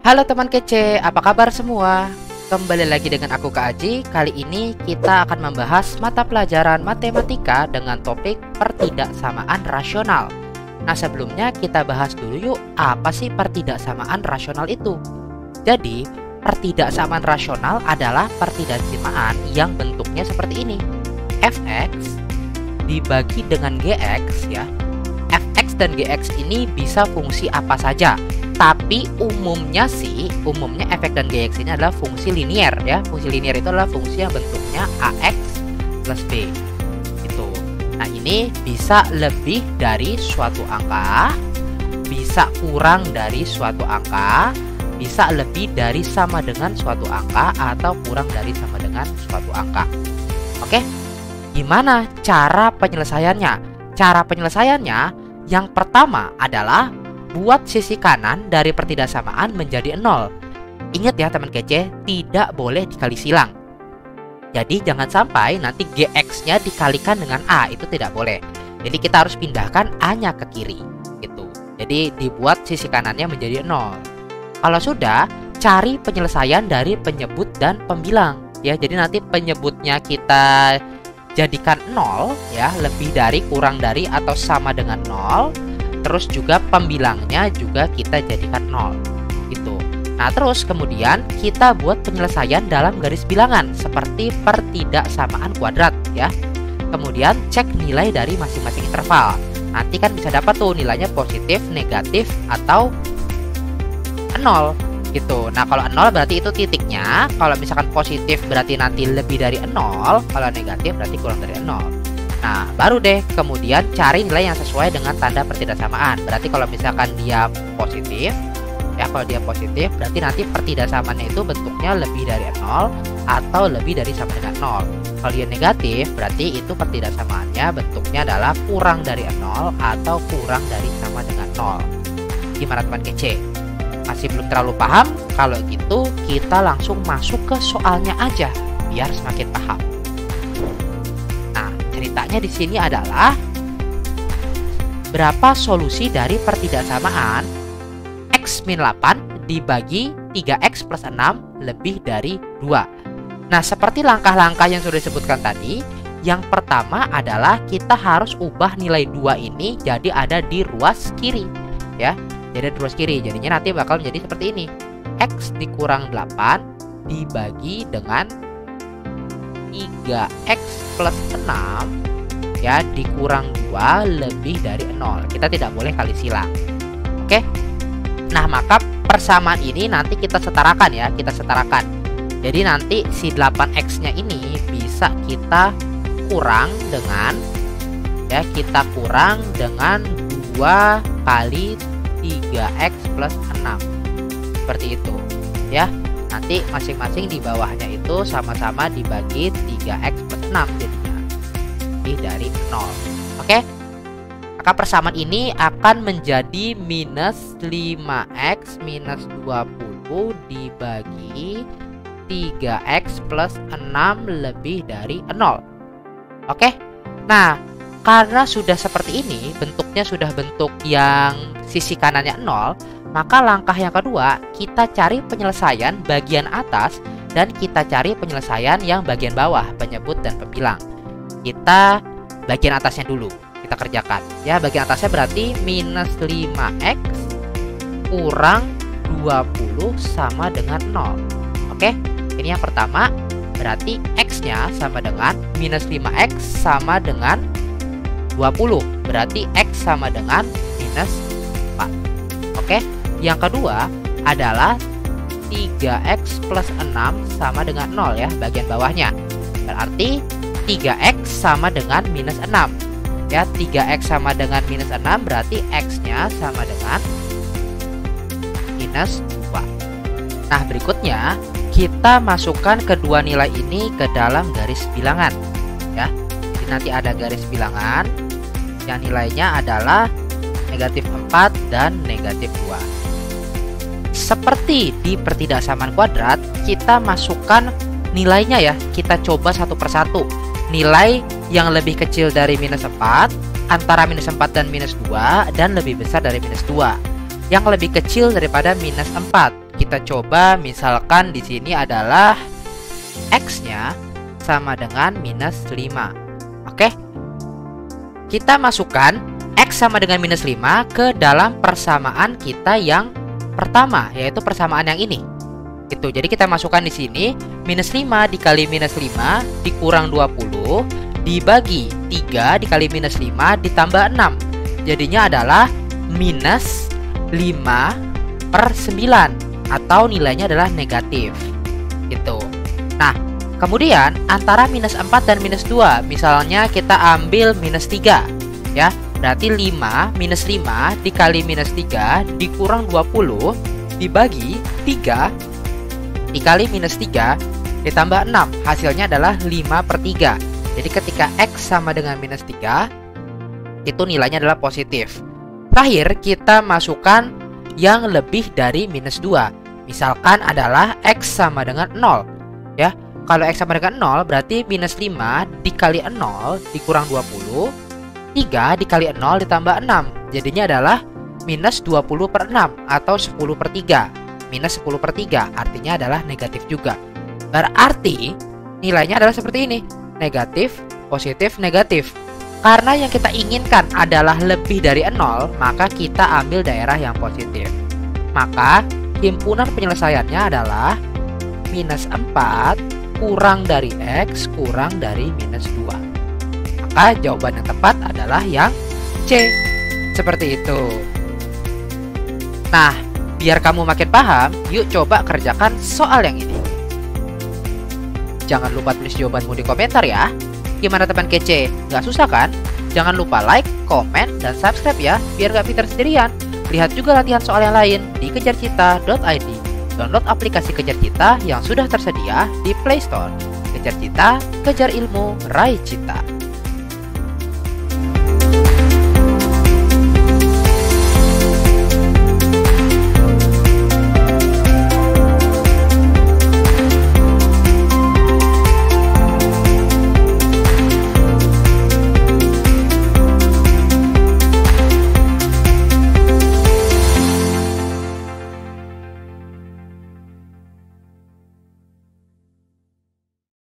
Halo teman kece, apa kabar semua? Kembali lagi dengan aku Kak Aji. Kali ini kita akan membahas mata pelajaran matematika dengan topik pertidaksamaan rasional. Nah, sebelumnya kita bahas dulu yuk, apa sih pertidaksamaan rasional itu? Jadi, pertidaksamaan rasional adalah pertidaksamaan yang bentuknya seperti ini. Fx dibagi dengan Gx ya. Fx dan Gx ini bisa fungsi apa saja. Tapi umumnya fx dan gx ini adalah fungsi linier ya. Fungsi linier itu adalah fungsi yang bentuknya ax plus b. Gitu. Nah, ini bisa lebih dari suatu angka, bisa kurang dari suatu angka, bisa lebih dari sama dengan suatu angka, atau kurang dari sama dengan suatu angka. Oke? Gimana cara penyelesaiannya? Cara penyelesaiannya yang pertama adalah buat sisi kanan dari pertidaksamaan menjadi 0. Ingat ya teman kece, tidak boleh dikali silang. Jadi jangan sampai nanti gx-nya dikalikan dengan a, itu tidak boleh. Jadi kita harus pindahkan a-nya ke kiri gitu. Jadi dibuat sisi kanannya menjadi 0. Kalau sudah, cari penyelesaian dari penyebut dan pembilang ya. Jadi nanti penyebutnya kita jadikan 0 ya, lebih dari, kurang dari, atau sama dengan 0. Terus juga pembilangnya juga kita jadikan 0 gitu. Nah, terus kemudian kita buat penyelesaian dalam garis bilangan seperti pertidaksamaan kuadrat ya. Kemudian cek nilai dari masing-masing interval. Nanti kan bisa dapat tuh nilainya positif, negatif, atau 0 gitu. Nah, kalau 0 berarti itu titiknya. Kalau misalkan positif berarti nanti lebih dari 0. Kalau negatif berarti kurang dari 0. Nah, baru deh kemudian cari nilai yang sesuai dengan tanda pertidaksamaan. Berarti kalau misalkan dia positif ya, kalau dia positif berarti nanti pertidaksamaannya itu bentuknya lebih dari 0 atau lebih dari sama dengan 0. Kalau dia negatif berarti itu pertidaksamaannya bentuknya adalah kurang dari 0 atau kurang dari sama dengan 0. Gimana teman kece? Masih belum terlalu paham? Kalau gitu kita langsung masuk ke soalnya aja biar semakin paham. Ceritanya di sini adalah berapa solusi dari pertidaksamaan x-8 dibagi 3x plus 6 lebih dari 2. Nah, seperti langkah-langkah yang sudah disebutkan tadi, yang pertama adalah kita harus ubah nilai 2 ini jadi ada di ruas kiri ya. Jadi di ruas kiri, jadinya nanti bakal menjadi seperti ini. X dikurang 8 dibagi dengan 3x plus 6 ya dikurang 2 lebih dari 0. Kita tidak boleh kali silang. Oke. Nah, maka persamaan ini nanti kita setarakan ya, kita setarakan. Jadi nanti si 8x-nya ini bisa kita kurang dengan 2 kali 3x plus 6. Seperti itu ya. Nanti masing-masing di bawahnya itu sama-sama dibagi 3x plus 6 jadinya lebih dari 0. Oke? Maka persamaan ini akan menjadi minus 5x minus 20 dibagi 3x plus 6 lebih dari 0. Oke? Nah, karena sudah seperti ini, bentuknya sudah bentuk yang sisi kanannya 0, maka langkah yang kedua, kita cari penyelesaian bagian atas dan kita cari penyelesaian yang bagian bawah, penyebut dan pembilang. Kita bagian atasnya dulu, kita kerjakan. Ya, bagian atasnya berarti minus 5x kurang 20 sama dengan 0. Oke, ini yang pertama, berarti x-nya sama dengan minus 5x sama dengan 20. Berarti x sama dengan minus 4. Oke. Yang kedua adalah 3x plus 6 sama dengan 0 ya, bagian bawahnya. Berarti 3x sama dengan minus 6. Ya, 3x sama dengan minus 6 berarti x-nya sama dengan minus 2. Nah, berikutnya kita masukkan kedua nilai ini ke dalam garis bilangan. Ya, jadi nanti ada garis bilangan yang nilainya adalah negatif 4 dan negatif 2. Seperti di pertidaksamaan kuadrat, kita masukkan nilainya ya. Kita coba satu persatu. Nilai yang lebih kecil dari minus 4, antara minus 4 dan minus 2, dan lebih besar dari minus 2. Yang lebih kecil daripada minus 4. kita coba misalkan di sini adalah X-nya sama dengan minus 5. Oke. Kita masukkan X sama dengan minus 5 ke dalam persamaan kita yang pertama, yaitu persamaan yang ini. Gitu. Jadi kita masukkan di sini minus 5 dikali minus 5 dikurang 20 dibagi 3 dikali minus 5 ditambah 6. Jadinya adalah minus 5/9 atau nilainya adalah negatif. Gitu. Nah, kemudian antara minus 4 dan minus 2, misalnya kita ambil minus 3 ya. Berarti 5 minus 5 dikali minus 3 dikurang 20 dibagi 3 dikali minus 3 ditambah 6. Hasilnya adalah 5/3. Jadi ketika X sama dengan minus 3, itu nilainya adalah positif. Terakhir, kita masukkan yang lebih dari minus 2. Misalkan adalah X sama dengan 0 ya. Kalau X sama dengan 0 berarti minus 5 dikali 0 dikurang 20, 3 dikali 0 ditambah 6. Jadinya adalah minus 20/6 atau 10/3. Minus 10/3 artinya adalah negatif juga. Berarti nilainya adalah seperti ini. Negatif, positif, negatif. Karena yang kita inginkan adalah lebih dari 0, maka kita ambil daerah yang positif. Maka himpunan penyelesaiannya adalah minus 4 kurang dari X kurang dari minus 2. Maka jawaban yang tepat adalah yang C. Seperti itu. Nah, biar kamu makin paham, yuk coba kerjakan soal yang ini. Jangan lupa tulis jawabanmu di komentar ya. Gimana teman kece? Gak susah kan? Jangan lupa like, komen, dan subscribe ya, biar gak pintar sendirian. Lihat juga latihan soal yang lain di kejarcita.id. Download aplikasi Kejar Cita yang sudah tersedia di Play Store. Kejar Cita, kejar ilmu, raih cita.